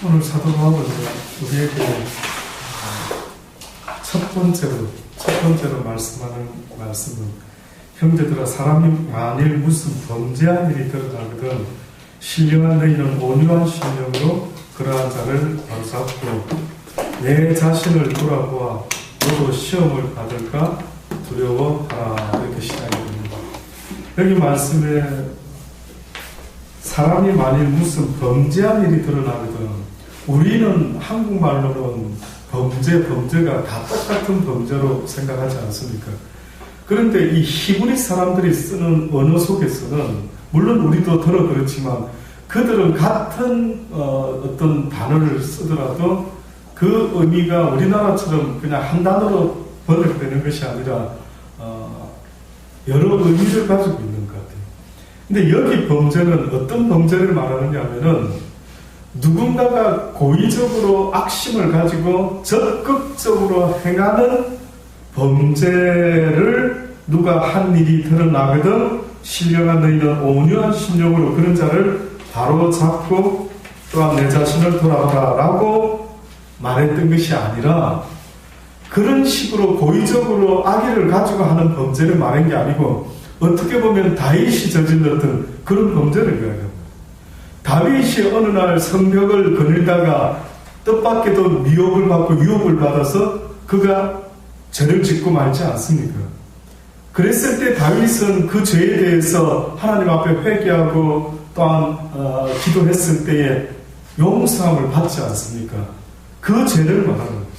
오늘 사도 바울은 우리에게 첫 번째로 말씀하는 말씀은, 형제들아, 사람이 만일 무슨 범죄한 일이 드러나거든 신령한 너희는 온유한 심령으로 그러한 자를 바로잡고 내 자신을 돌아보아 너도 시험을 받을까 두려워하라. 이렇게 시작이 됩니다. 여기 말씀에 사람이 만일 무슨 범죄한 일이 드러나거든, 우리는 한국말로는 범죄가 다 똑같은 범죄로 생각하지 않습니까? 그런데 이 히브리 사람들이 쓰는 언어 속에서는, 물론 우리도 들어 그렇지만 그들은 같은 어떤 단어를 쓰더라도 그 의미가 우리나라처럼 그냥 한 단어로 번역되는 것이 아니라 여러 의미를 가지고 있는 것 같아요. 근데 여기 범죄는 어떤 범죄를 말하느냐 하면은, 누군가가 고의적으로 악심을 가지고 적극적으로 행하는 범죄를 누가 한 일이 드러나거든 신령한 너희는 온유한 심령으로 그런 자를 바로 잡고 또한 내 자신을 돌아보라 라고 말했던 것이 아니라, 그런 식으로 고의적으로 악의를 가지고 하는 범죄를 말한 게 아니고, 어떻게 보면 다윗이 저질렀던 그런 범죄를 이야기합니다. 다윗이 어느 날 성벽을 거닐다가 뜻밖에도 미혹을 받고 유혹을 받아서 그가 죄를 짓고 말지 않습니까? 그랬을 때 다윗은 그 죄에 대해서 하나님 앞에 회개하고 또한 기도했을 때에 용서함을 받지 않습니까? 그 죄를 말하는 것입니다.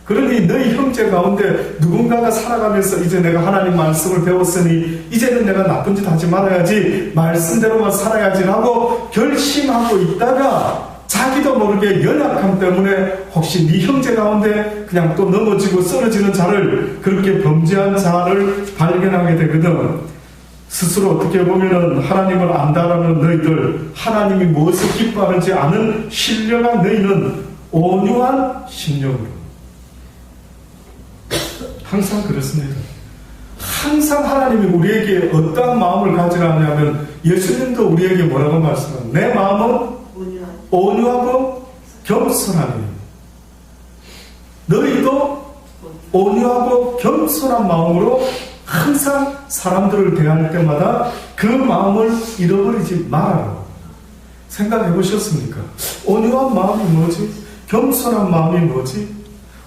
그러니 너희 형제 가운데 누군가가 살아가면서 이제 내가 하나님 말씀을 배웠으니 이제는 내가 나쁜 짓 하지 말아야지, 말씀대로만 살아야지 라고 결심하고 있다가 자기도 모르게 연약함 때문에 혹시 네 형제 가운데 그냥 또 넘어지고 쓰러지는 자를, 그렇게 범죄한 자를 발견하게 되거든. 스스로 어떻게 보면은 하나님을 안다라는 너희들, 하나님이 무엇을 기뻐하는지 아는 신령한 너희는 온유한 심령으로. 항상 그렇습니다. 항상 하나님이 우리에게 어떠한 마음을 가지라 하냐면, 예수님도 우리에게 뭐라고 말씀하는, 내 마음은 온유하고 겸손하니 너희도 온유하고 겸손한 마음으로 항상 사람들을 대할 때마다 그 마음을 잃어버리지 말아라. 생각해 보셨습니까? 온유한 마음이 뭐지? 겸손한 마음이 뭐지?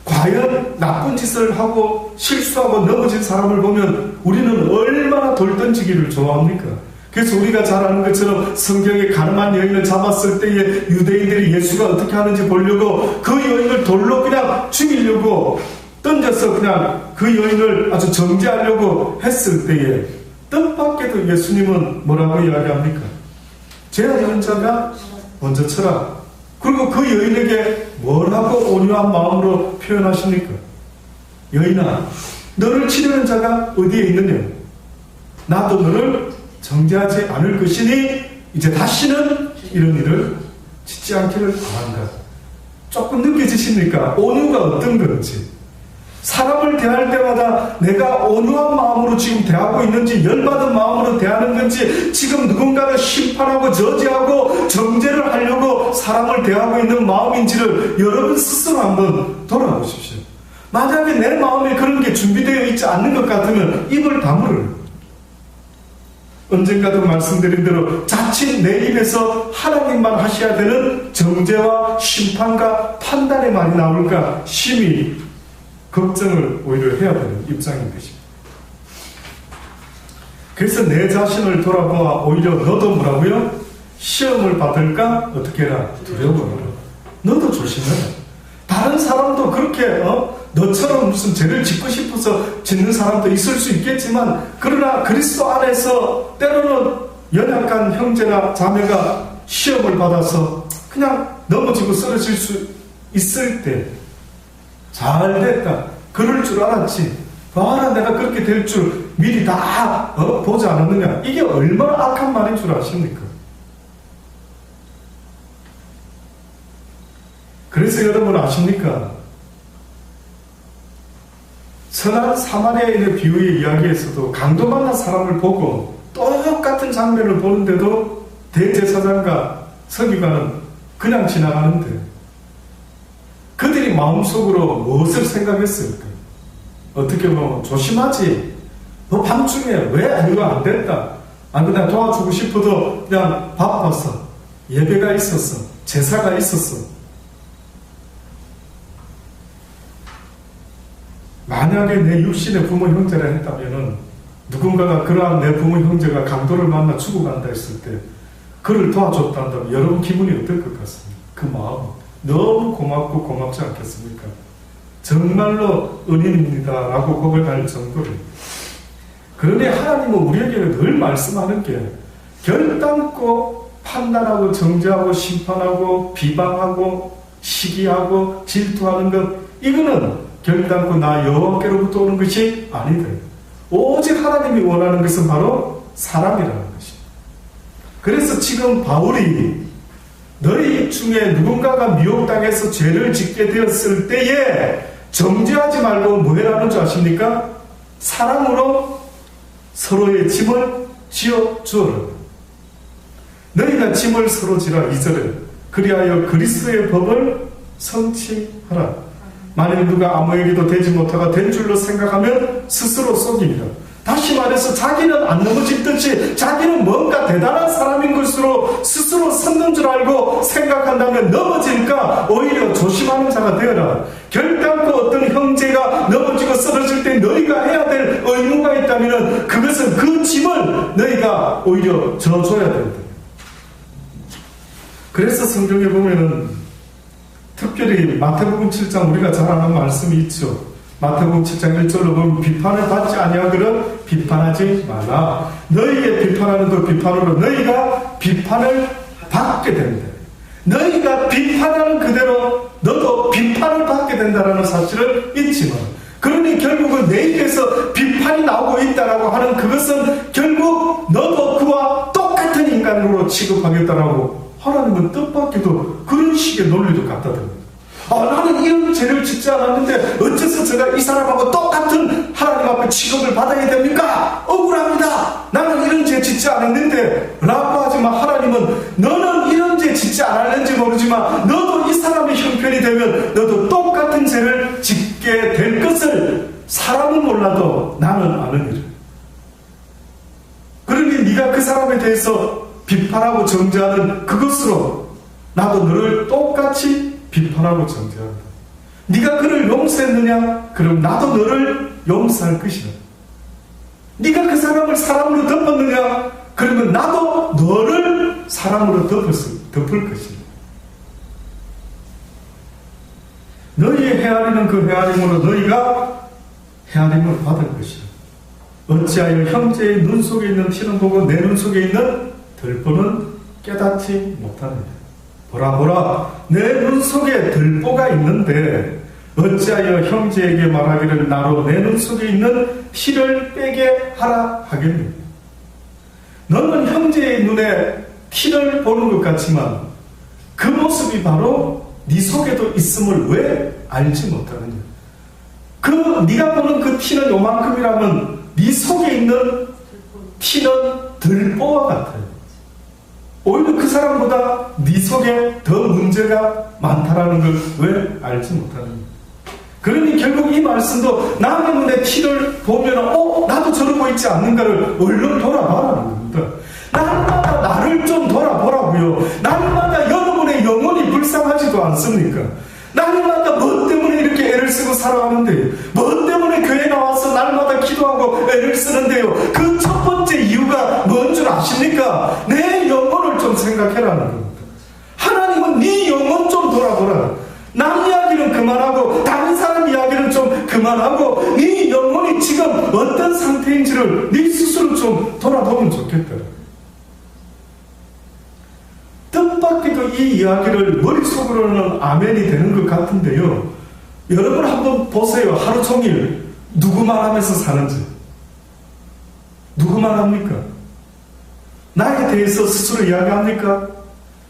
과연 나쁜 짓을 하고 실수하고 넘어진 사람을 보면 우리는 얼마나 돌 던지기를 좋아합니까? 그래서 우리가 잘 아는 것처럼 성경에 가늠한 여인을 잡았을 때에 유대인들이 예수가 어떻게 하는지 보려고 그 여인을 돌로 그냥 죽이려고 던져서 그냥 그 여인을 아주 정죄하려고 했을 때에, 뜻밖에도 예수님은 뭐라고 이야기합니까? 죄가 지은 자가 먼저 쳐라. 그리고 그 여인에게 뭐라고 온유한 마음으로 표현하십니까? 여인아, 너를 치려는 자가 어디에 있느냐? 나도 너를 정죄하지 않을 것이니 이제 다시는 이런 일을 짓지 않기를 바란다. 조금 느껴지십니까? 온유가 어떤 건지. 사람을 대할 때마다 내가 온유한 마음으로 지금 대하고 있는지, 열받은 마음으로 대하는 건지, 지금 누군가를 심판하고 저지하고 정죄를 하려고 사람을 대하고 있는 마음인지를 여러분 스스로 한번 돌아보십시오. 만약에 내 마음에 그런 게 준비되어 있지 않는 것 같으면 입을 다물어요. 언젠가도 말씀드린 대로 자칫 내 입에서 하나님만 하셔야 되는 정죄와 심판과 판단의 말이 나올까 심히 걱정을 오히려 해야 되는 입장인 것입니다. 그래서 내 자신을 돌아보아 오히려 너도 뭐라고요? 시험을 받을까? 어떻게 해라? 두려워하라. 너도 조심해라. 다른 사람도 그렇게 너처럼 무슨 죄를 짓고 싶어서 짓는 사람도 있을 수 있겠지만, 그러나 그리스도 안에서 때로는 연약한 형제나 자매가 시험을 받아서 그냥 넘어지고 쓰러질 수 있을 때, 잘 됐다, 그럴 줄 알았지, 봐라 내가 그렇게 될 줄 미리 다 보지 않았느냐, 이게 얼마나 악한 말인 줄 아십니까? 그래서 여러분 아십니까? 선한 사마리아인의 비유의 이야기에서도 강도 만난 사람을 보고 똑같은 장면을 보는데도 대제사장과 서기관은 그냥 지나가는데 그들이 마음속으로 무엇을 생각했을까? 어떻게 보면 조심하지. 너 밤중에 왜 이거 안 됐다. 안 그냥 도와주고 싶어도 그냥 바빠서 예배가 있었어. 제사가 있었어. 만약에 내 육신의 부모 형제라 했다면은 누군가가 그러한 내 부모 형제가 강도를 만나 죽어간다 했을 때 그를 도와줬다 한다면 여러분 기분이 어떨 것 같습니까? 그 마음 너무 고맙고 고맙지 않겠습니까? 정말로 은인입니다 라고 고백할 정도로. 그런데 하나님은 우리에게 늘 말씀하는 게 결단코 판단하고 정죄하고 심판하고 비방하고 시기하고 질투하는 것, 이거는 결단코 나 여호와께로부터 오는 것이 아니다. 오직 하나님이 원하는 것은 바로 사랑이라는 것입니다. 그래서 지금 바울이 너희 중에 누군가가 미혹당해서 죄를 짓게 되었을 때에 정죄하지 말고 뭐 해라는 줄 아십니까? 사랑으로 서로의 짐을 지어 주어라. 너희가 짐을 서로 지라. 2절에 그리하여 그리스도의 법을 성취하라. 만일 누가 아무에게도 되지 못하가 된 줄로 생각하면 스스로 속입니다. 다시 말해서 자기는 안 넘어질 듯이 자기는 뭔가 대단한 사람인 것으로 스스로 섰는 줄 알고 생각한다면 넘어질까 오히려 조심하는 자가 되어라. 결단코 어떤 형제가 넘어지고 쓰러질 때 너희가 해야 될 의무가 있다면 그것은 그 짐을 너희가 오히려 져줘야 된다. 그래서 성경에 보면은 특별히 마태복음 7장 우리가 잘 아는 말씀이 있죠. 마태복음 7장 1절로 보면 비판을 받지 아니하거든 비판하지 말라. 너희의 비판하는 그 비판으로 너희가 비판을 받게 된다. 너희가 비판하는 그대로 너도 비판을 받게 된다는 사실을 잊지 마. 그러니 결국은 내 입에서 비판이 나오고 있다라고 하는 그것은 결국 너도 그와 똑같은 인간으로 취급하겠다라고 하나님은 뜻밖에도 그런 식의 논리도 갖다 듭니다. 나는 이런 죄를 짓지 않았는데 어째서 제가 이 사람하고 똑같은 하나님 앞에 취급을 받아야 됩니까? 억울합니다. 나는 이런 죄 짓지 않았는데 라고 하지만 하나님은 너는 이런 죄 짓지 않았는지 모르지만 너도 이 사람의 형편이 되면 너도 똑같은 죄를 짓게 될 것을 사람은 몰라도 나는 아는 일. 그러니 네가 그 사람에 대해서 비판하고 정죄하는 그것으로 나도 너를 똑같이 비판하고 정죄한다. 네가 그를 용서했느냐? 그럼 나도 너를 용서할 것이다. 네가 그 사람을 사랑으로 덮었느냐? 그러면 나도 너를 사랑으로 덮을 것이다. 너희의 헤아리는 그 헤아림으로 너희가 헤아림을 받을 것이다. 어찌하여 형제의 눈 속에 있는 티는 보고 내 눈 속에 있는 들보는 깨닫지 못하느냐. 보라 내 눈 속에 들보가 있는데 어찌하여 형제에게 말하기를 나로 내 눈 속에 있는 티를 빼게 하라 하겠느냐. 너는 형제의 눈에 티를 보는 것 같지만 그 모습이 바로 네 속에도 있음을 왜 알지 못하느냐. 네가 보는 그 티는 요만큼이라면 네 속에 있는 티는 들보와 같아요. 오히려 그 사람보다 네 속에 더 문제가 많다라는 걸 왜 알지 못하느냐. 그러니 결국 이 말씀도 남의 눈에 티를 보면 나도 저러고 있지 않는가를 얼른 돌아봐라는 겁니다. 날마다 나를 좀 돌아보라고요. 날마다 여러분의 영혼이 불쌍하지도 않습니까? 날마다 뭐 때문에 이렇게 애를 쓰고 살아가는데요. 뭐 때문에 교회 나와서 날마다 기도하고 애를 쓰는데요. 그 첫 번째 이유가 뭔 줄 아십니까? 내 영혼을 좀 생각해라는 겁니다. 하나님은 네 영혼 좀 돌아보라. 남 이야기는 그만하고 다른 사람 이야기는 좀 그만하고 네 영혼이 지금 어떤 상태인지를 네 스스로 좀 돌아보면 좋겠다. 뜻밖에도 이 이야기를 머릿속으로는 아멘이 되는 것 같은데요. 여러분 한번 보세요. 하루 종일 누구 말하면서 사는지. 누구 말합니까? 나에 대해서 스스로 이야기합니까?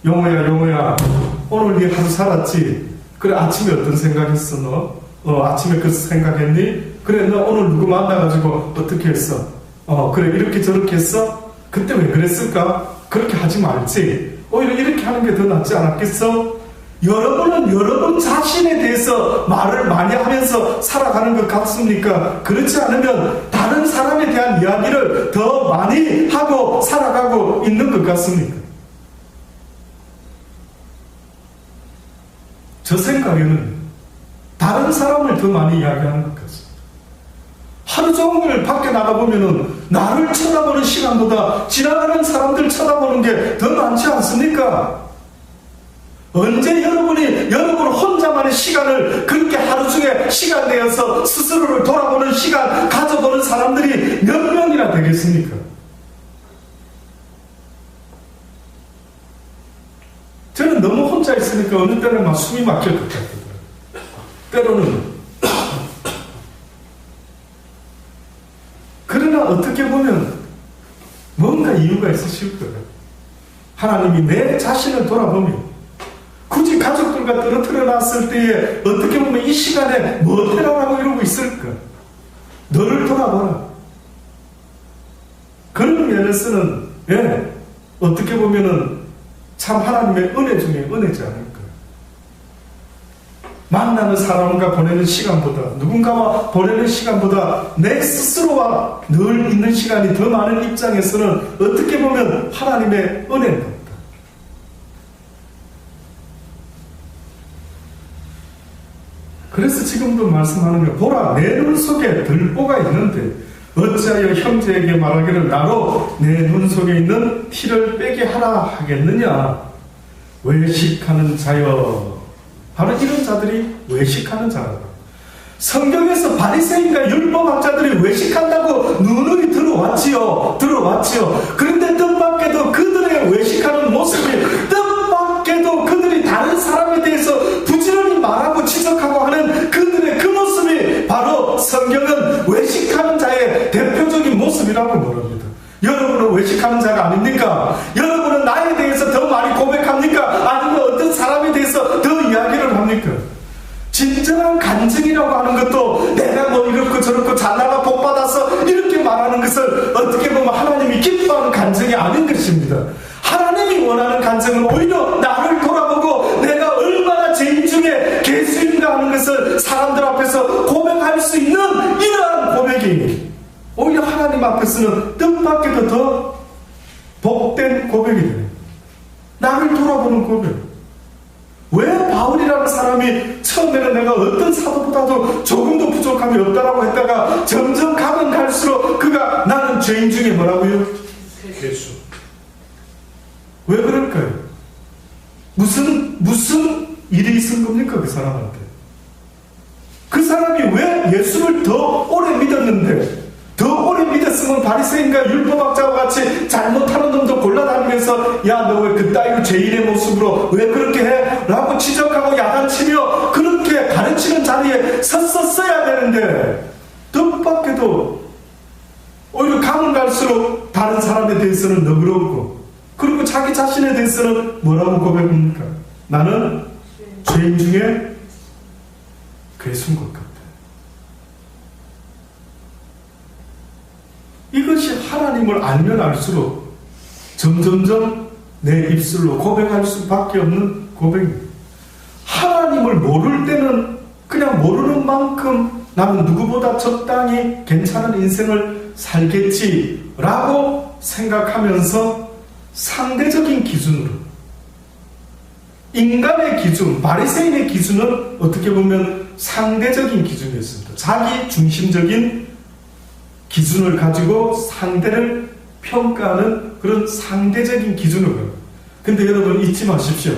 용호야 오늘 네 하루 살았지? 그래 아침에 어떤 생각했어 너? 아침에 그 생각했니? 그래 너 오늘 누구 만나가지고 어떻게 했어? 그래 이렇게 저렇게 했어? 그때 왜 그랬을까? 그렇게 하지 말지. 오히려 이렇게 하는 게 더 낫지 않았겠어? 여러분은 여러분 자신에 대해서 말을 많이 하면서 살아가는 것 같습니까? 그렇지 않으면 다른 사람에 대한 이야기를 더 많이 하고 살아가고 있는 것 같습니까? 저 생각에는 다른 사람을 더 많이 이야기하는 것 같습니다. 하루 종일 밖에 나가보면은 나를 쳐다보는 시간보다 지나가는 사람들 쳐다보는 게 더 많지 않습니까? 언제 여러분이 여러분 혼자만의 시간을 그렇게 하루 중에 시간 내어서 스스로를 돌아보는 시간 가져보는 사람들이 몇 명이나 되겠습니까? 저는 너무 혼자 있으니까 어느 때는 막 숨이 막힐 것 같더라고요. 때로는. 그러나 어떻게 보면 뭔가 이유가 있으실 거예요. 하나님이 내 자신을 돌아보면 굳이 가족들과 떨어뜨려 놨을 때에 어떻게 보면 이 시간에 뭐 해라라고 이러고 있을까? 너를 돌아봐라. 그런 면에서는 어떻게 보면은 참 하나님의 은혜 중에 은혜지 않을까? 만나는 사람과 보내는 시간보다 누군가와 보내는 시간보다 내 스스로와 늘 있는 시간이 더 많은 입장에서는 어떻게 보면 하나님의 은혜인 겁니다. 그래서 지금도 말씀하는 거 보라 내 눈 속에 들보가 있는데 어찌하여 형제에게 말하기를 나로 내 눈 속에 있는 티를 빼게 하라 하겠느냐. 외식하는 자여. 바로 이런 자들이 외식하는 자라다. 성경에서 바리새인과 율법학자들이 외식한다고 누누이 들어왔지요. 그런데 뜻밖에도 그들의 외식하는 모습이 뜻밖에도 그들이 다른 사람에 대해서 부지런히 말하고 지적하고 하는 그들의 그 모습이 바로 성경은 외식하는 자의 대표적인 모습이라고 말합니다. 여러분은 외식하는 자가 아닙니까? 여러분은 나에 대해서 더 많이 고백합니까? 아니면 어떤 사람에 대해서 더 이야기를 합니까? 진정한 간증이라고 하는 것도 내가 뭐 이렇고 저렇고 잘나가 복받아서 이렇게 말하는 것을 어떻게 보면 하나님이 기뻐하는 간증이 아닌 것입니다. 하나님이 원하는 간증은 오히려 나를 돌아보고 내가 얼마나 죄인 중에 괴수인가 하는 것을 사람들 앞에서 고백할 수 있는 이러한 고백이 오히려 하나님 앞에서는 뜻밖에도 더 복된 고백이 되는 나를 돌아보는 고백. 왜 바울이라는 사람이 처음에는 내가 어떤 사도보다도 조금도 부족함이 없다라고 했다가 점점 가면 갈수록 그가 나는 죄인 중에 뭐라고요? 괴수. 왜 그럴까요? 무슨 일이 있은 겁니까? 그 사람한테. 그 사람이 왜 예수를 더 오래 믿었는데 더 오래 믿었으면 바리새인과 율법학자와 같이 잘못하는 놈도 골라다니면서 야 너 왜 그따위로 죄인의 모습으로 왜 그렇게 해? 라고 지적하고 야단치며 그렇게 가르치는 자리에 섰었어야 되는데 뜻밖에도 오히려 가면 갈수록 다른 사람에 대해서는 너그럽고 그리고 자기 자신에 대해서는 뭐라고 고백합니까? 나는 죄인 중에 괴수인 것 같아. 이것이 하나님을 알면 알수록 점점점 내 입술로 고백할 수밖에 없는 고백입니다. 하나님을 모를 때는 그냥 모르는 만큼 나는 누구보다 적당히 괜찮은 인생을 살겠지라고 생각하면서 상대적인 기준으로 인간의 기준, 바리새인의 기준은 어떻게 보면 상대적인 기준이었습니다. 자기 중심적인 기준을 가지고 상대를 평가하는 그런 상대적인 기준을 가요. 근데 여러분 잊지 마십시오.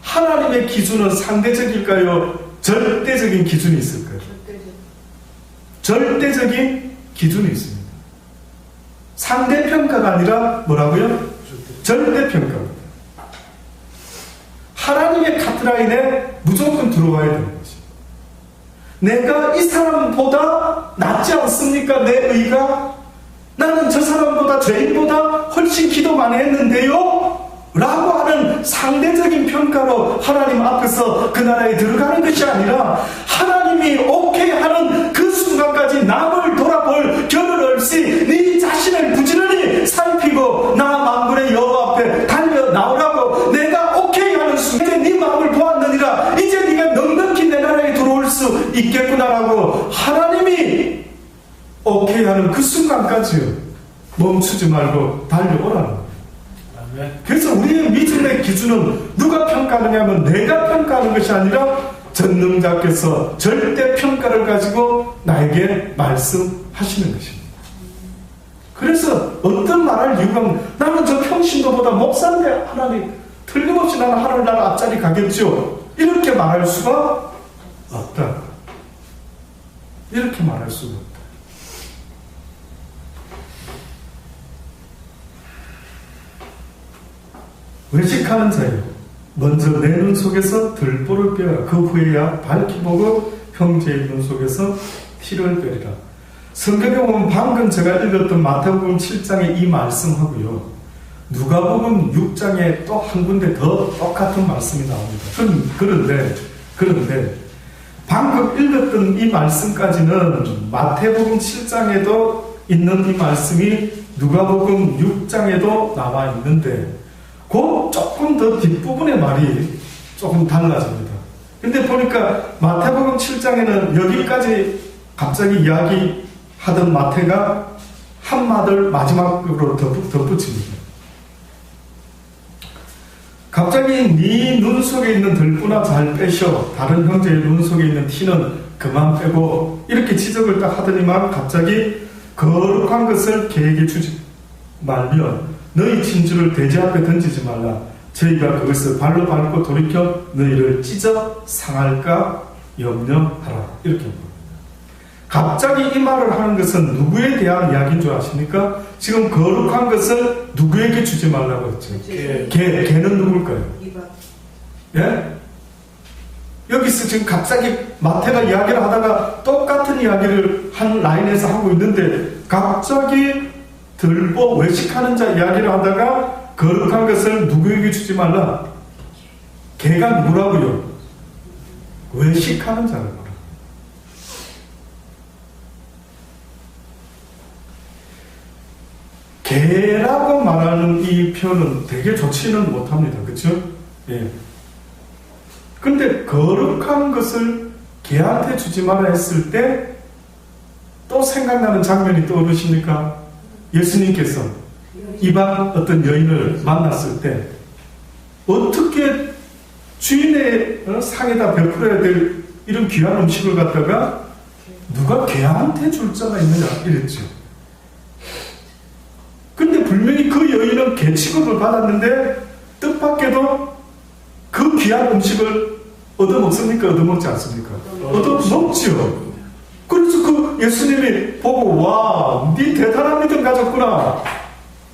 하나님의 기준은 상대적일까요? 절대적인 기준이 있을까요? 절대적인 기준이 있습니다. 상대평가가 아니라 뭐라고요? 절대평가입니다. 하나님의 카트라인에 무조건 들어와야 되는 것입니다. 내가 이 사람보다 낫지 않습니까? 내 의가? 나는 저 사람보다 죄인보다 훨씬 기도 많이 했는데요? 라고 하는 상대적인 평가로 하나님 앞에서 그 나라에 들어가는 것이 아니라 하나님이 오케이 하는 그 순간까지 남을 돌아볼 겨를 없이 네 자신을 부지런히 살피고 나 만군의 여호와 앞에 달려 나오라고 내가 오케이 하는 순간에 네 마음을 보았느니라 오케이 하는 그 순간까지요. 멈추지 말고 달려오라는 거예요. 그래서 우리의 믿음의 기준은 누가 평가하느냐 하면 내가 평가하는 것이 아니라 전능자께서 절대 평가를 가지고 나에게 말씀하시는 것입니다. 그래서 어떤 말할 이유가 나는 저 평신도보다 목사인데 하나님 틀림없이 나는 하늘나라 앞자리 가겠죠. 이렇게 말할 수가 없다. 이렇게 말할 수가 없다. 외식하는 자여 먼저 내 눈 속에서 들보를 빼라. 그 후에야 밝히 보고 형제의 눈 속에서 티를 빼리라. 성경에 보면 방금 제가 읽었던 마태복음 7장의 이 말씀하고요, 누가복음 6장에 또 한 군데 더 똑같은 말씀이 나옵니다. 그런데 방금 읽었던 이 말씀까지는 마태복음 7장에도 있는 이 말씀이 누가복음 6장에도 나와 있는데 그 조금 더 뒷부분의 말이 조금 달라집니다. 근데 보니까 마태복음 7장에는 여기까지 갑자기 이야기하던 마태가 한마디를 마지막으로 덧붙입니다. 갑자기 네 눈 속에 있는 들보나 잘 빼셔. 다른 형제의 눈 속에 있는 티는 그만 빼고. 이렇게 지적을 딱 하더니만 갑자기 거룩한 것을 개에게 주지 말면 너희 친주를 돼지 앞에 던지지 말라. 저희가 그것을 발로 밟고 돌이켜 너희를 찢어 상할까 염려하라. 이렇게 합니다. 갑자기 이 말을 하는 것은 누구에 대한 이야기인 줄 아십니까? 지금 거룩한 것을 누구에게 주지 말라고 했죠. 개는 누굴까요? 예? 여기서 지금 갑자기 마태가 이야기를 하다가 똑같은 이야기를 한 라인에서 하고 있는데 갑자기 들보 외식하는 자 이야기를 하다가 거룩한 것을 누구에게 주지 말라. 개가 누구라고요? 외식하는 자라고. 개라고 말하는 이 표현은 되게 좋지는 못합니다. 그렇죠? 예. 근데 거룩한 것을 개한테 주지 마라 했을 때 또 생각나는 장면이 떠오르십니까? 예수님께서 이방 어떤 여인을 만났을 때 어떻게 주인의 상에다 베풀어야 될 이런 귀한 음식을 갖다가 누가 개한테 줄 자가 있느냐 이랬죠. 근데 분명히 그 여인은 개 취급을 받았는데 뜻밖에도 그 귀한 음식을 얻어먹습니까? 얻어먹지 않습니까? 얻어먹죠. 그래서 그 예수님이 보고 와, 네 대단한 믿음 가졌구나.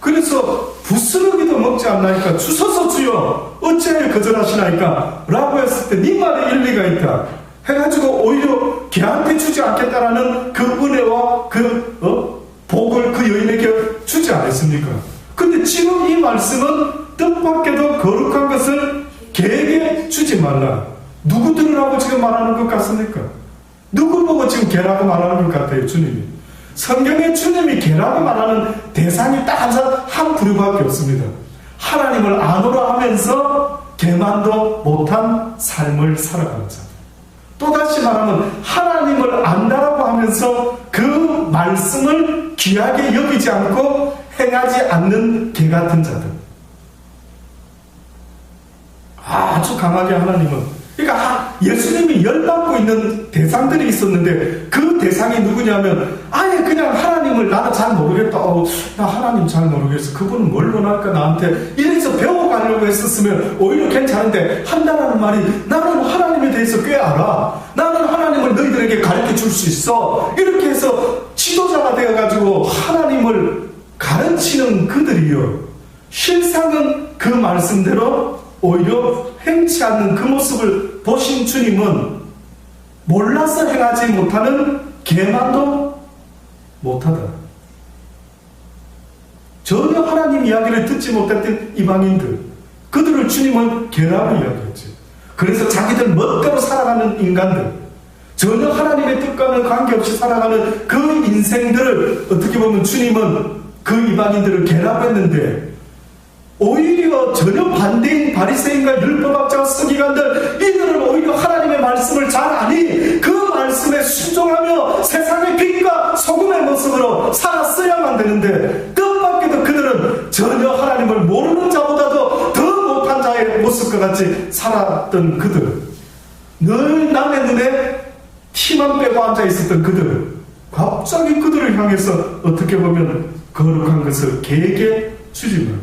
그래서 부스러기도 먹지 않나이까 주소서 주여 어찌하여 거절하시나이까 라고 했을 때 네 말에 일리가 있다 해가지고 오히려 걔한테 주지 않겠다라는 그 은혜와 그 복을 그 여인에게 주지 않았습니까? 근데 지금 이 말씀은 뜻밖에도 거룩한 것을 개에게 주지 말라. 누구 들으라고 지금 말하는 것 같습니까? 누구 보고 지금 개라고 말하는 것 같아요, 주님이? 성경에 주님이 개라고 말하는 대상이 딱 한 부류밖에 없습니다. 하나님을 아노라 하면서 개만도 못한 삶을 살아가는 자. 또다시 말하면 하나님을 안다라고 하면서 그 말씀을 귀하게 여기지 않고 행하지 않는 개 같은 자들. 아주 강하게 하나님은, 그러니까 예수님이 열받고 있는 대상들이 있었는데 그 대상이 누구냐면 아예 그냥 하나님을 나는 잘 모르겠다. 나 하나님 잘 모르겠어. 그분은 뭘 원할까 나한테 이래서 배워가려고 했었으면 오히려 괜찮은데 한다라는 말이 나는 하나님에 대해서 꽤 알아. 나는 하나님을 너희들에게 가르쳐 줄 수 있어. 이렇게 해서 지도자가 되어가지고 하나님을 가르치는 그들이요. 실상은 그 말씀대로 오히려 행치 않는 그 모습을 보신 주님은 몰라서 행하지 못하는 개만도 못하다. 전혀 하나님 이야기를 듣지 못했던 이방인들, 그들을 주님은 개라고 이야기했죠. 그래서 자기들 멋대로 살아가는 인간들, 전혀 하나님의 뜻과는 관계없이 살아가는 그 인생들을 어떻게 보면 주님은 그 이방인들을 개라고 했는데 오히려 전혀 반대인 바리새인과 율법학자 서기관들, 이들은 오히려 하나님의 말씀을 잘 아니 그 말씀에 순종하며 세상의 빛과 소금의 모습으로 살았어야만 되는데, 뜻밖에도 그들은 전혀 하나님을 모르는 자보다도 더 못한 자의 모습과 같이 살았던 그들, 늘 남의 눈에 티만 빼고 앉아있었던 그들, 갑자기 그들을 향해서 어떻게 보면 거룩한 것을 개에게 주지 말라.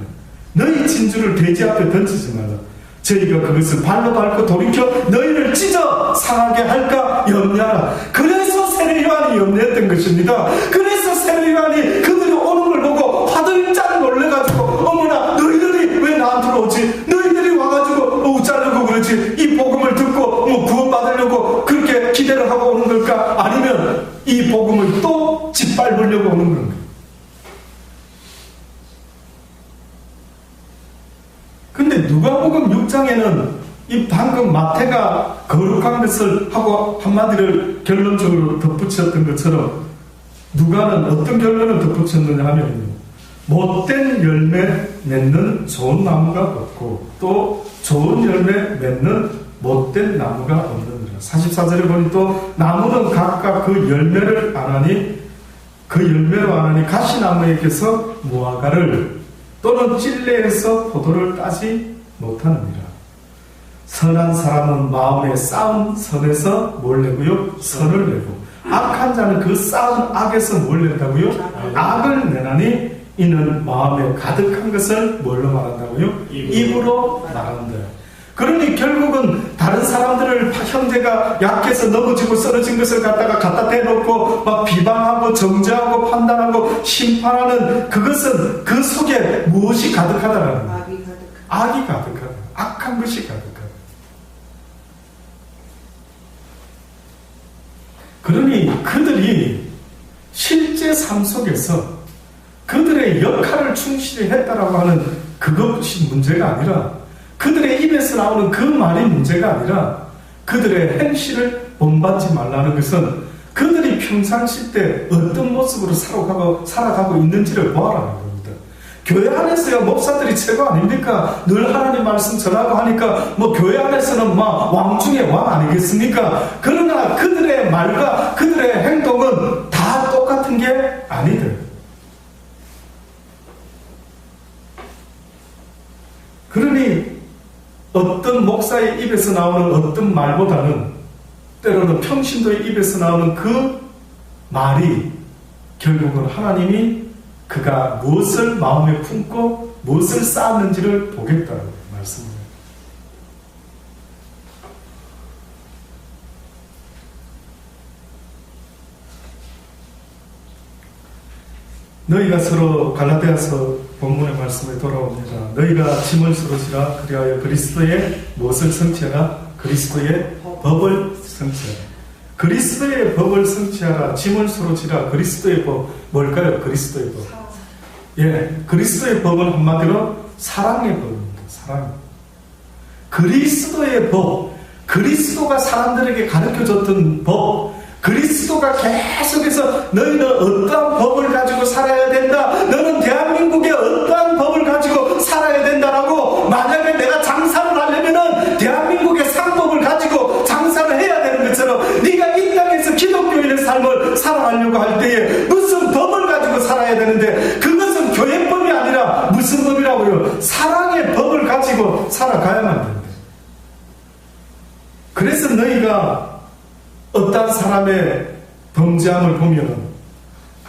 너희 진주를 돼지 앞에 던지지 말라. 저희가 그것을 발로 밟고 돌이켜 너희를 찢어 상하게 할까 염려하라. 그래서 세례 요한이 염려했던 것입니다. 그래서 세례 요한이 그들이 오는 걸 보고 화들짝 놀래가지고, 어머나 너희들이 왜 나한테로 오지? 너희들이 와가지고 웃자려고 그러지? 이 복음을 듣고 구원받으려고 그렇게 기대를 하고 오는 걸까? 아니면 이 복음을 또 짓밟으려고 오는 건가? 근데 누가복음 6장에는 이 방금 마태가 거룩한 것을 하고 한마디를 결론적으로 덧붙였던 것처럼, 누가는 어떤 결론을 덧붙였느냐 하면, 못된 열매 맺는 좋은 나무가 없고 또 좋은 열매 맺는 못된 나무가 없느니라. 44절에 보니 또 나무는 각각 그 열매를 안 하니 그 열매로 안 하니 가시나무에게서 무화과를 또는 찔레에서 포도를 따지 못하느니라. 선한 사람은 마음에 쌓은 선에서 뭘 내고요? 선을 내고, 악한 자는 그 쌓은 악에서 뭘 낸다고요? 악을 내나니 이는 마음에 가득한 것을 뭘로 말한다고요? 입으로 말한다. 그러니 결국은 다른 사람들을 형제가 약해서 넘어지고 쓰러진 것을 갖다 대놓고 막 비방하고 정죄하고 판단하고 심판하는, 그것은 그 속에 무엇이 가득하다라는 거예요? 악이 가득하다. 악한 것이 가득하다. 그러니 그들이 실제 삶 속에서 그들의 역할을 충실히 했다라고 하는 그것이 문제가 아니라, 그들의 입에서 나오는 그 말이 문제가 아니라, 그들의 행실을 본받지 말라는 것은 그들이 평상시 때 어떤 모습으로 살아가고 있는지를 보아라는 겁니다. 교회 안에서야 목사들이 최고 아닙니까? 늘 하나님 말씀 전하고 하니까 교회 안에서는 왕 중에 왕 아니겠습니까? 그러나 그들의 말과 그들의 행동은 다 똑같은 게 아니들. 그러니 어떤 목사의 입에서 나오는 어떤 말보다는 때로는 평신도의 입에서 나오는 그 말이 결국은 하나님이 그가 무엇을 마음에 품고 무엇을 쌓았는지를 보겠다는 말씀입니다. 너희가 서로, 갈라디아서 본문의 말씀에 돌아옵니다. 너희가 짐을 서로지라. 그리하여 그리스도의 무엇을 성취하라? 그리스도의 법을 성취하라. 그리스도의 법을 성취하라. 짐을 서로지라. 그리스도의 법 뭘까요? 그리스도의 법. 그리스도의 법은 한마디로 사랑의 법입니다. 사랑. 그리스도의 법, 그리스도가 사람들에게 가르쳐줬던 법, 그리스도가 계속해서 너희는 어떠한 법을 가지고 살아야 된다, 너는 대한민국에 어떠한 법을 가지고 살아야 된다라고, 만약에 내가 장사를 하려면은 대한민국의 상법을 가지고 장사를 해야 되는 것처럼, 네가 이 땅에서 기독교인의 삶을 살아가려고 할 때에 무슨 법을 가지고 살아야 되는데, 그것은 교회법이 아니라 무슨 법이라고요? 사랑의 법을 가지고 살아가야만 된다. 그래서 너희가 어떤 사람의 범죄함을 보면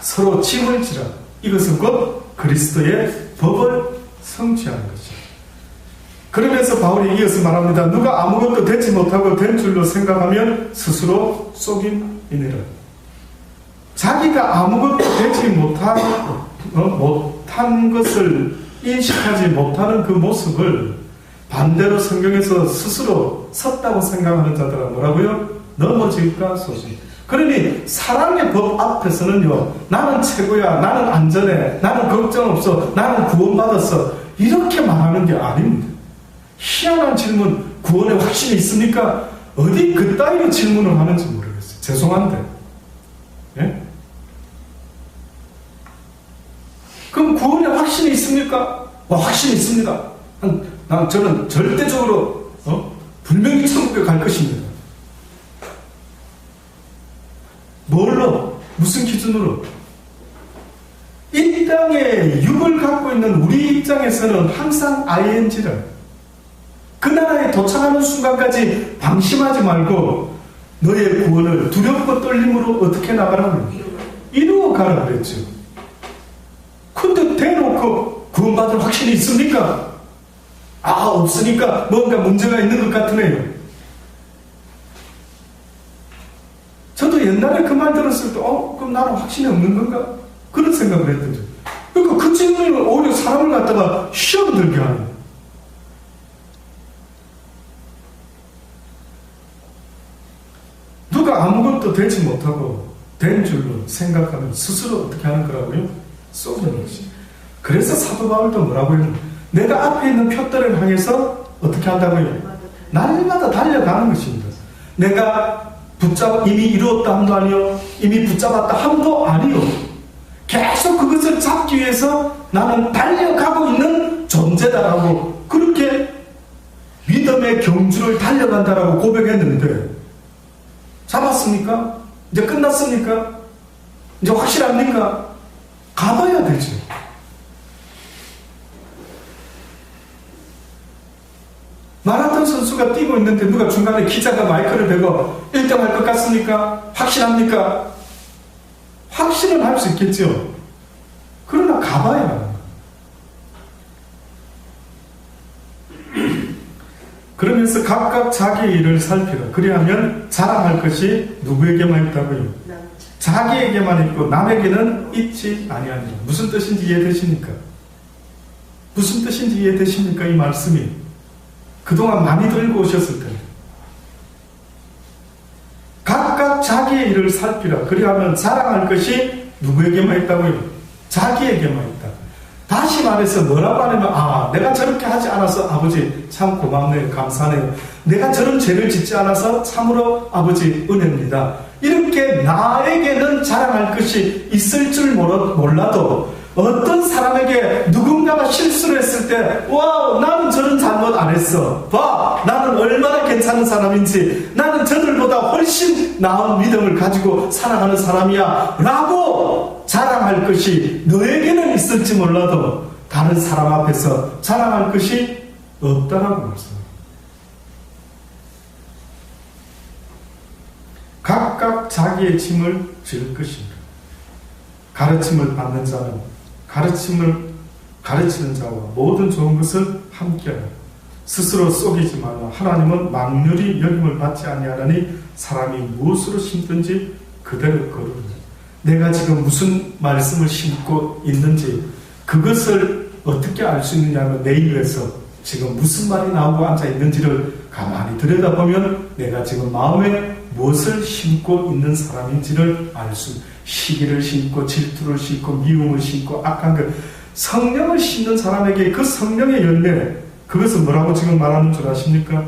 서로 짐을 지라. 이것은 곧 그리스도의 법을 성취하는 것이죠. 그러면서 바울이 이어서 말합니다. 누가 아무것도 되지 못하고 된 줄로 생각하면 스스로 속임이니라. 자기가 아무것도 되지 못한 것을 인식하지 못하는 그 모습을 반대로 성경에서 스스로 섰다고 생각하는 자들은 뭐라고요? 넘어질까 소식. 그러니 사랑의 법 앞에서는요, 나는 최고야, 나는 안전해, 나는 걱정 없어, 나는 구원받았어, 이렇게 말하는 게 아닙니다. 희한한 질문, 구원에 확신이 있습니까? 어디 그따위로 질문을 하는지 모르겠어요. 죄송한데. 예? 그럼 구원에 확신이 있습니까? 확신이 있습니다. 저는 절대적으로 분명히 천국에 갈 것입니다. 뭘로? 무슨 기준으로? 이 땅에 육을 갖고 있는 우리 입장에서는 항상 ing를 그 나라에 도착하는 순간까지 방심하지 말고 너의 구원을 두렵고 떨림으로 어떻게 나가라고? 이루어 가라 그랬죠. 근데 대놓고 구원받을 확신이 있습니까? 없으니까 뭔가 문제가 있는 것 같으네요. 저도 옛날에 그 말 들었을 때 그럼 나는 확신이 없는 건가? 그런 생각을 했거든요. 그러니까 그 질문을 오히려 사람을 갖다가 시험 들게 하는. 누가 아무것도 되지 못하고 된 줄로 생각하면 스스로 어떻게 하는 거라고요? 쏘는 것이. 그래서 사도 바울도 뭐라고 해요? 내가 앞에 있는 표대를 향해서 어떻게 한다고요? 날마다 달려가는 것입니다. 내가 이미 이루었다 함도 아니요, 이미 붙잡았다 함도 아니요. 계속 그것을 잡기 위해서 나는 달려가고 있는 존재다라고 그렇게 믿음의 경주를 달려간다라고 고백했는데 잡았습니까? 이제 끝났습니까? 이제 확실합니까? 가봐야 되죠. 마라톤 선수가 뛰고 있는데 누가 중간에 기자가 마이크를 대고 1등 할 것 같습니까? 확실합니까? 확신은 할 수 있겠죠. 그러나 가봐야 합니다. 그러면서 각각 자기 일을 살피라. 그리하면 자랑할 것이 누구에게만 있다고요? 자기에게만 있고 남에게는 있지 아니하니라. 무슨 뜻인지 이해되십니까? 무슨 뜻인지 이해되십니까? 이 말씀이 그동안 많이 들고 오셨을 텐데. 각각 자기의 일을 살피라. 그리하면 자랑할 것이 누구에게만 있다고요? 자기에게만 있다. 다시 말해서 뭐라고 하냐면 내가 저렇게 하지 않아서 아버지 참 고맙네요. 감사하네요. 내가 저런 죄를 짓지 않아서 참으로 아버지 은혜입니다. 이렇게 나에게는 자랑할 것이 있을 줄 몰라도 어떤 사람에게 누군가가 실수를 했을 때 나는 저런 잘못 안 했어. 나는 얼마나 괜찮은 사람인지, 나는 저들보다 훨씬 나은 믿음을 가지고 살아가는 사람이야 라고 자랑할 것이 너에게는 있을지 몰라도 다른 사람 앞에서 자랑할 것이 없다라고 말씀합니다. 각각 자기의 짐을 질 것입니다. 가르침을 받는 자는 가르치는 자와 모든 좋은 것을 함께하라. 스스로 속이지 말라. 하나님은 망률이 여김을 받지 아니하나니 사람이 무엇으로 심든지 그대로 거두리라. 내가 지금 무슨 말씀을 심고 있는지 그것을 어떻게 알 수 있느냐면 내 입에서 지금 무슨 말이 나오고 앉아 있는지를 가만히 들여다보면 내가 지금 마음에 무엇을 심고 있는 사람인지를 알 수, 시기를 심고 질투를 심고 미움을 심고 악한 것, 성령을 심는 사람에게 그 성령의 열매, 그것은 뭐라고 지금 말하는 줄 아십니까?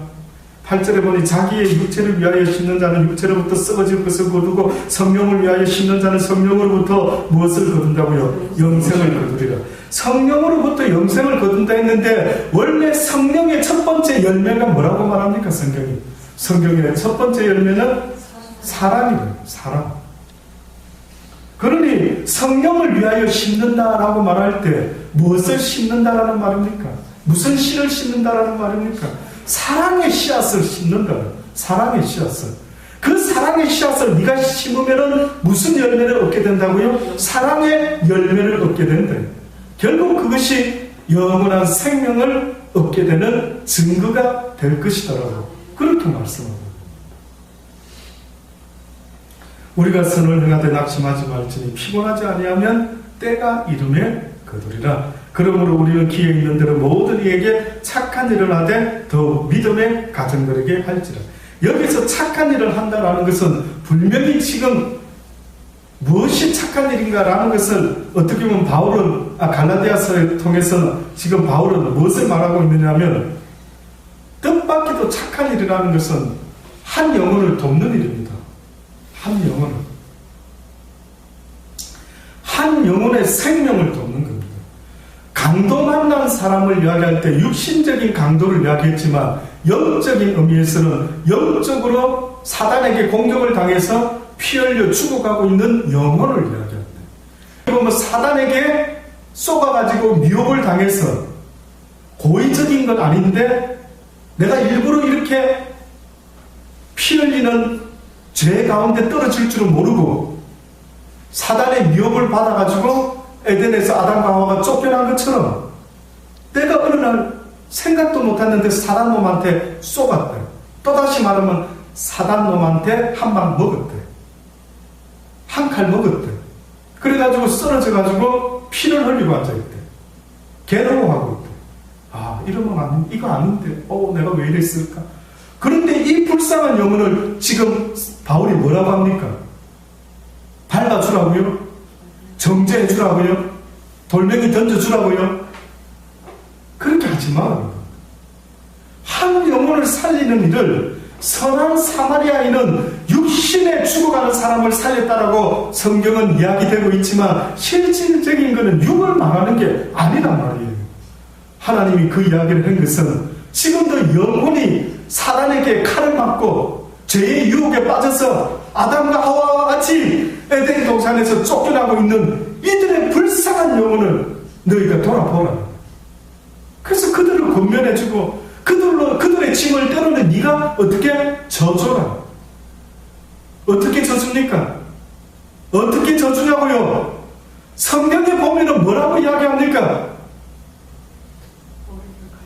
8절에 보니 자기의 육체를 위하여 심는 자는 육체로부터 썩어질 것을 거두고 성령을 위하여 심는 자는 성령으로부터 무엇을 거둔다고요? 영생을 거두리라. 성령으로부터 영생을 거둔다 했는데 원래 성령의 첫 번째 열매가 뭐라고 말합니까? 성경의 첫 번째 열매는 사랑이에요. 사랑. 그러니 성령을 위하여 심는다라고 말할 때 무엇을 심는다라는 말입니까? 무슨 씨를 심는다라는 말입니까? 사랑의 씨앗을 심는다. 사랑의 씨앗을. 그 사랑의 씨앗을 네가 심으면 무슨 열매를 얻게 된다고요? 사랑의 열매를 얻게 된다. 결국 그것이 영원한 생명을 얻게 되는 증거가 될 것이다라고 그렇게 말씀합니다. 우리가 선을 행하되 낙심하지 말지니 피곤하지 아니하면 때가 이름에 거두리라. 그러므로 우리는 기회 있는 대로 모든 이에게 착한 일을 하되 더욱 믿음의 가정들에게 할지라. 여기서 착한 일을 한다라는 것은 분명히 지금 무엇이 착한 일인가라는 것을 어떻게 보면 바울은 갈라디아서를 통해서 지금 바울은 무엇을 말하고 있느냐면 뜻밖에도 착한 일이라는 것은 한 영혼을 돕는 일입니다. 한 영혼의 생명을 돕는 겁니다. 강도 만난 사랑하는 사람을 이야기할 때 육신적인 강도를 이야기했지만 영적인 의미에서는 영적으로 사단에게 공격을 당해서 피 흘려 죽어가고 있는 영혼을 이야기합니다. 보면 사단에게 쏘가가지고 미혹을 당해서 고의적인 건 아닌데 내가 일부러 이렇게 피 흘리는 죄 가운데 떨어질 줄은 모르고 사단의 미혹을 받아가지고 에덴에서 아담과 하와가 쫓겨난 것처럼 내가 어느 날 생각도 못했는데 사단 놈한테 쏘갔대. 또다시 말하면 사단 놈한테 한 방 먹었대. 한 칼 먹었대. 그래가지고 쓰러져가지고 피를 흘리고 앉아있대. 괴로워하고 있대. 아, 이러면 이거 아닌데 내가 왜 이랬을까? 그런데 이 불쌍한 영혼을 지금 바울이 뭐라고 합니까? 밟아주라고요? 정죄해주라고요? 돌멩이 던져주라고요? 그렇게 하지 마. 한 영혼을 살리는 일을 선한 사마리아인은 육신에 죽어가는 사람을 살렸다라고 성경은 이야기되고 있지만 실질적인 것은 육을 말하는 게 아니란 말이에요. 하나님이 그 이야기를 한 것은 지금도 영혼이 사단에게 칼을 맞고 죄의 유혹에 빠져서 아담과 하와와 같이 에덴 동산에서 쫓겨나고 있는 이들의 불쌍한 영혼을 너희가 돌아보라. 그래서 그들을 권면해주고 그들의 짐을 때로는 네가 어떻게 져줘라. 어떻게 져줍니까? 어떻게 져주냐고요? 성경에 보면은 뭐라고 이야기합니까?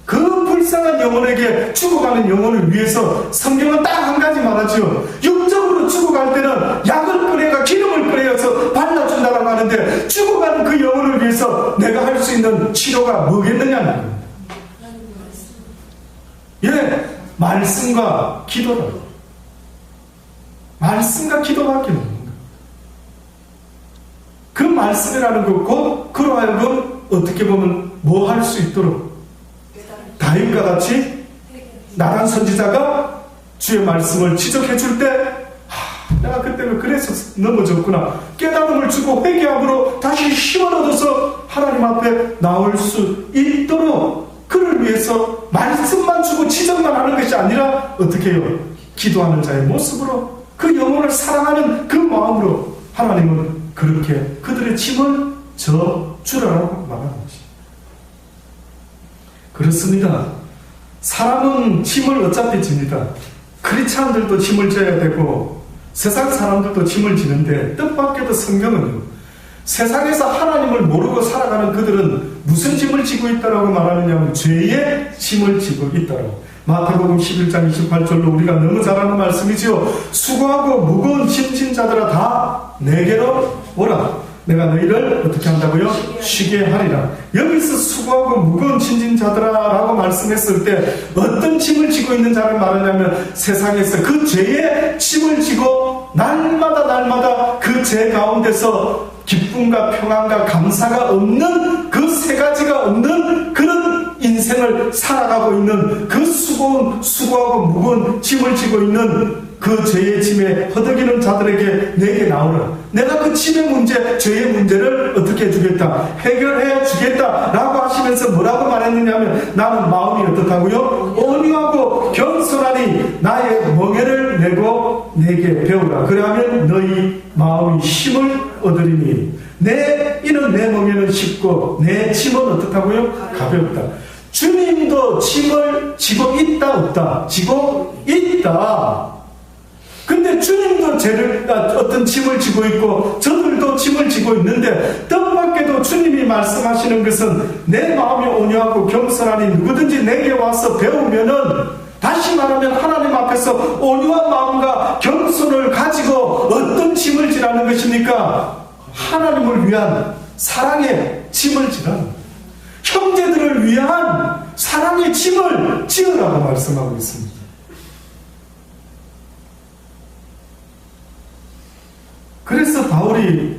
그 불쌍한 영혼에게 죽어가는 영혼을 위해서 성경은 딱 한 가지 말하지요. 육적으로 죽어갈 때는 약을 끓여가 기름을 끓여서 발라준다라고 하는데 죽어가는 그 영혼을 위해서 내가 할 수 있는 치료가 뭐겠느냐는 겁니다. 예, 말씀과 기도다. 말씀과 기도밖에 없는 거예요. 그 말씀이라는 것, 곧 그로 하여금 어떻게 보면 뭐 할 수 있도록 다윗과 같이 나단 선지자가 주의 말씀을 지적해 줄 때 내가 그때 그래서 넘어졌구나 깨달음을 주고 회개함으로 다시 힘을 얻어서 하나님 앞에 나올 수 있도록 그를 위해서 말씀만 주고 지적만 하는 것이 아니라 어떻게 해요? 기도하는 자의 모습으로 그 영혼을 사랑하는 그 마음으로 하나님은 그렇게 그들의 짐을 져주라고 말하는 것입니다. 그렇습니다. 사람은 짐을 어차피 집니다. 크리스찬들도 짐을 져야 되고 세상 사람들도 짐을 지는데 뜻밖에도 성경은요, 세상에서 하나님을 모르고 살아가는 그들은 무슨 짐을 지고 있다라고 말하느냐면 죄의 짐을 지고 있다라고. 마태복음 11장 28절로 우리가 너무 잘 아는 말씀이지요. 수고하고 무거운 짐진 자들아 다 내게로 오라. 내가 너희를 어떻게 한다고요? 쉬게 하리라. 여기서 수고하고 무거운 짐진 자들아 라고 말씀했을 때 어떤 짐을 지고 있는 자를 말하냐면 세상에서 그 죄의 짐을 지고 날마다 그 죄 가운데서 기쁨과 평안과 감사가 없는 그 세 가지가 없는 그런 인생을 살아가고 있는 그 수고하고 무거운 짐을 지고 있는 그 죄의 짐에 허덕이는 자들에게 내게 나오라. 내가 그 짐의 문제, 죄의 문제를 어떻게 해주겠다, 해결해 주겠다 라고 하시면서 뭐라고 말했느냐면 나는 마음이 어떻다고요? 온유하고 겸손하니 나의 멍에를 내고 내게 배우라. 그러면 너희 마음이 힘을 얻으리니 이는 내 멍에는 쉽고 내 짐은 어떻다고요? 가볍다. 주님도 짐을 지고 있다 없다? 지고 있다. 근데 주님도 어떤 짐을 지고 있고 저들도 짐을 지고 있는데 뜻밖에도 주님이 말씀하시는 것은 내 마음이 온유하고 겸손하니 누구든지 내게 와서 배우면은, 다시 말하면 하나님 앞에서 온유한 마음과 겸손을 가지고 어떤 짐을 지라는 것입니까? 하나님을 위한 사랑의 짐을 지라는, 형제들을 위한 사랑의 짐을 지으라고 말씀하고 있습니다. 그래서 바울이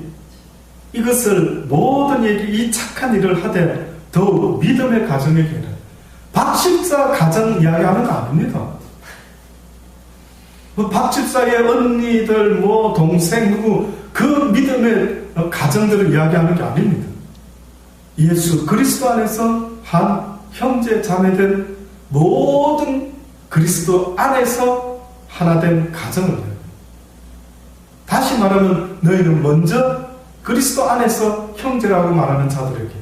이것을 모든 이 착한 일을 하되 더욱 믿음의 가정에게는, 박집사 가정 이야기하는 거 아닙니다. 박집사의 언니들, 동생, 누구, 그 믿음의 가정들을 이야기하는 게 아닙니다. 예수 그리스도 안에서 한 형제 자매된 모든 그리스도 안에서 하나된 가정을 이루어요. 다시 말하면 너희는 먼저 그리스도 안에서 형제라고 말하는 자들에게,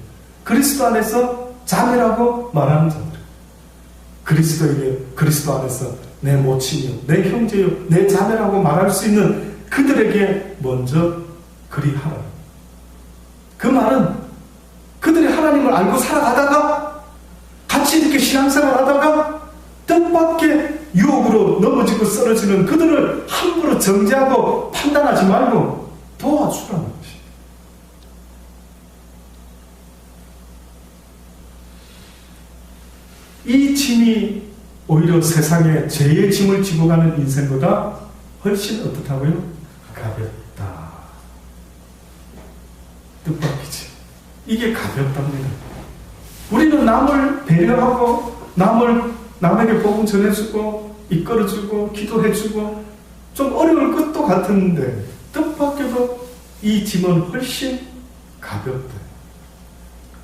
그리스도 안에서 자매라고 말하는 자들에게, 그리스도 안에서 내 모친이요, 내 형제요, 내 자매라고 말할 수 있는 그들에게 먼저 그리하라. 그 말은 그들이 하나님을 알고 살아가다가 같이 이렇게 신앙생활 하다가 뜻밖의 유혹으로 넘어지고 쓰러지는 그들을 함부로 정죄하고 판단하지 말고 도와주라는 것입니다. 이 짐이 오히려 세상에 죄의 짐을 지고 가는 인생보다 훨씬 어떻다고요? 가볍다. 뜻밖이지. 이게 가볍답니다. 우리는 남을 배려하고 남에게 복음 전해주고 이끌어주고 기도해주고 좀 어려울 것도 같은데 뜻밖에도 이 짐은 훨씬 가볍다.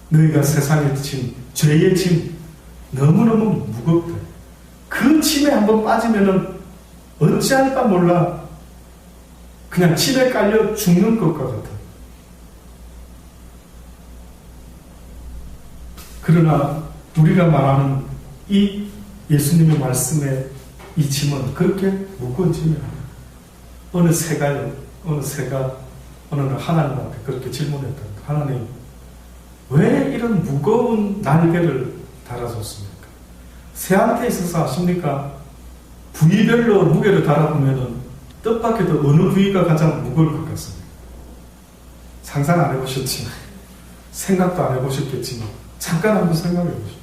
너희가 세상의 짐, 죄의 짐 너무너무 무겁다. 그 짐에 한번 빠지면은 어찌할까 몰라 그냥 짐에 깔려 죽는 것과 같아. 그러나 우리가 말하는 이 예수님의 말씀의 이 짐은 그렇게 무거운 짐이 아니에요. 어느 새가 어느 날 하나님 앞에 그렇게 질문했다. 하나님, 왜 이런 무거운 날개를 달아줬습니까? 새한테 있어서 아십니까? 부위별로 무게를 달아보면 뜻밖에도 어느 부위가 가장 무거울 것 같습니다. 상상 안 해보셨지만, 생각도 안 해보셨겠지만 잠깐 한번 생각해 보십시오.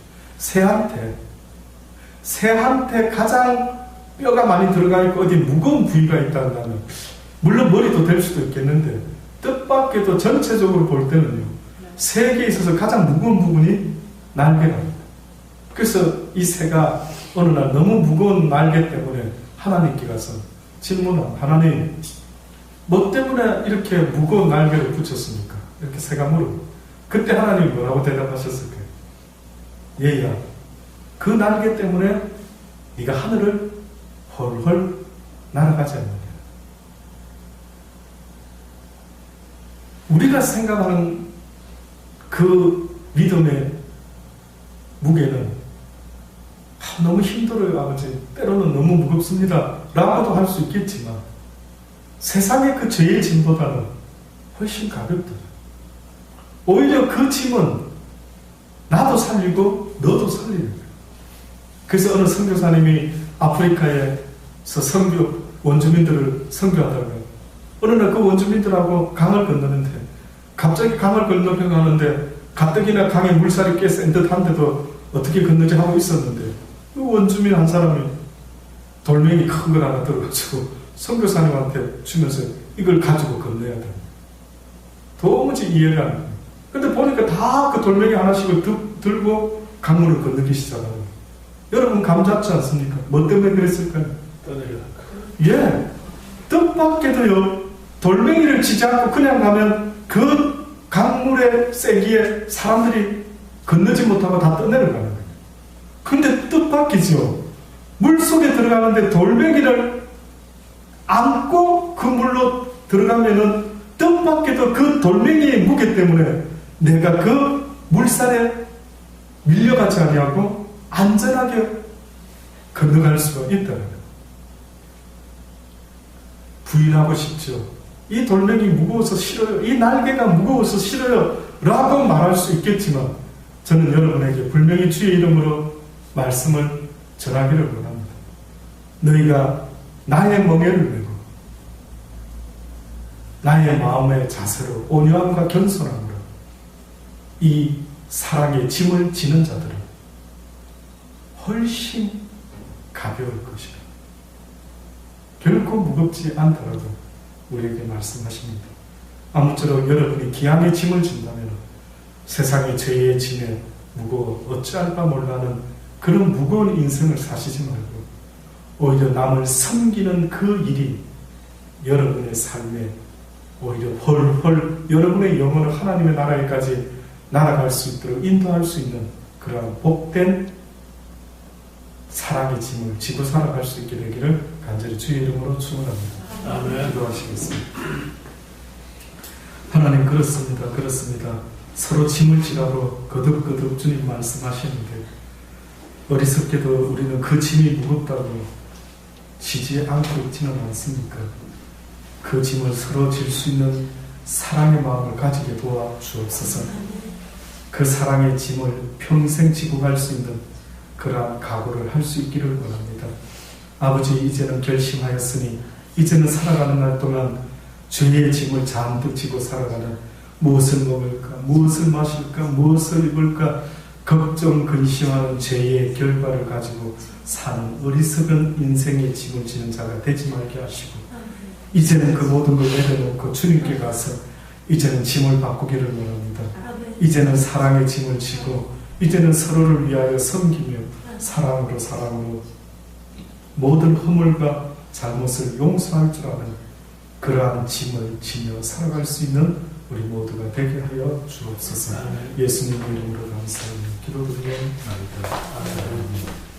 새한테 가장 뼈가 많이 들어가 있고 어디 무거운 부위가 있다면 물론 머리도 될 수도 있겠는데 뜻밖에도 전체적으로 볼 때는요, 새에게 있어서 가장 무거운 부분이 날개랍니다. 그래서 이 새가 어느 날 너무 무거운 날개 때문에 하나님께 가서 질문한, 하나님, 뭐 때문에 이렇게 무거운 날개를 붙였습니까? 이렇게 새가 물어요. 그때 하나님이 뭐라고 대답하셨을까요? 얘야, 그 날개 때문에 네가 하늘을 헐헐 날아가지 않느냐. 우리가 생각하는 그 믿음의 무게는 너무 힘들어요, 아버지. 때로는 너무 무겁습니다. 라고도 할 수 있겠지만 세상의 그 죄의 짐보다는 훨씬 가볍다. 오히려 그 짐은 나도 살리고 너도 살리는 거예요. 그래서 어느 선교사님이 아프리카에서 원주민들을 선교하다가 어느 날 그 원주민들하고 강을 건너는데 갑자기 강을 건너가는데 가뜩이나 강에 물살이 꽤 센 듯한데도 어떻게 건너지 하고 있었는데 그 원주민 한 사람이 돌멩이 큰 걸 하나 들어가지고 선교사님한테 주면서 이걸 가지고 건너야 돼. 도무지 이해가 안 돼요. 근데 보니까 다 그 돌멩이 하나씩을 들고 강물을 건너기 시작하는. 여러분 감 잡지 않습니까? 뭐 때문에 그랬을까요? 예, 뜻밖에도요, 돌멩이를 치지 않고 그냥 가면 그 강물의 세기에 사람들이 건너지 못하고 다 떠내려가는 거예요. 근데 뜻밖이죠. 물속에 들어가는데 돌멩이를 안고 그 물로 들어가면은 뜻밖에도 그 돌멩이의 무게 때문에 내가 그 물살에 밀려가지 아니하고 안전하게 건너갈 수가 있다는 거예요. 부인하고 싶죠. 이 돌멩이 무거워서 싫어요. 이 날개가 무거워서 싫어요. 라고 말할 수 있겠지만 저는 여러분에게 분명히 주의 이름으로 말씀을 전하기를 원합니다. 너희가 나의 멍에를 메고 나의 마음의 자세로 온유함과 겸손함으로 이 사랑의 짐을 지는 자들은 훨씬 가벼울 것이다. 결코 무겁지 않더라도 우리에게 말씀하십니다. 아무쪼록 여러분이 기왕의 짐을 진다면 세상의 죄의 짐에 무거워 어찌할 바 몰라는 그런 무거운 인생을 사시지 말고 오히려 남을 섬기는 그 일이 여러분의 삶에 오히려 헐헐 여러분의 영혼을 하나님의 나라에까지 날아갈 수 있도록 인도할 수 있는 그러한 복된 사랑의 짐을 지고 살아갈 수 있게 되기를 간절히 주의 이름으로 축원합니다. 아멘. 기도하시겠습니다. 하나님, 그렇습니다. 서로 짐을 지라고 거듭거듭 주님 말씀하시는데 어리석게도 우리는 그 짐이 무겁다고 지지 않고 있지는 않습니까? 그 짐을 서로 질 수 있는 사랑의 마음을 가지게 도와 주옵소서. 그 사랑의 짐을 평생 지고 갈 수 있는 그러한 각오를 할 수 있기를 원합니다. 아버지, 이제는 결심하였으니 이제는 살아가는 날 동안 죄의 짐을 잔뜩 지고 살아가는, 무엇을 먹을까, 무엇을 마실까, 무엇을 입을까 걱정 근심하는 죄의 결과를 가지고 사는 어리석은 인생의 짐을 지는 자가 되지 말게 하시고, 이제는 그 모든 걸 내려놓고 주님께 가서 이제는 짐을 바꾸기를 원합니다. 이제는 사랑의 짐을 지고 이제는 서로를 위하여 섬기며 사랑으로 모든 허물과 잘못을 용서할 줄 아는 그러한 짐을 지며 살아갈 수 있는 우리 모두가 되게 하여 주옵소서. 예수님의 이름으로 감사하며 기도드리옵나이다. 아멘.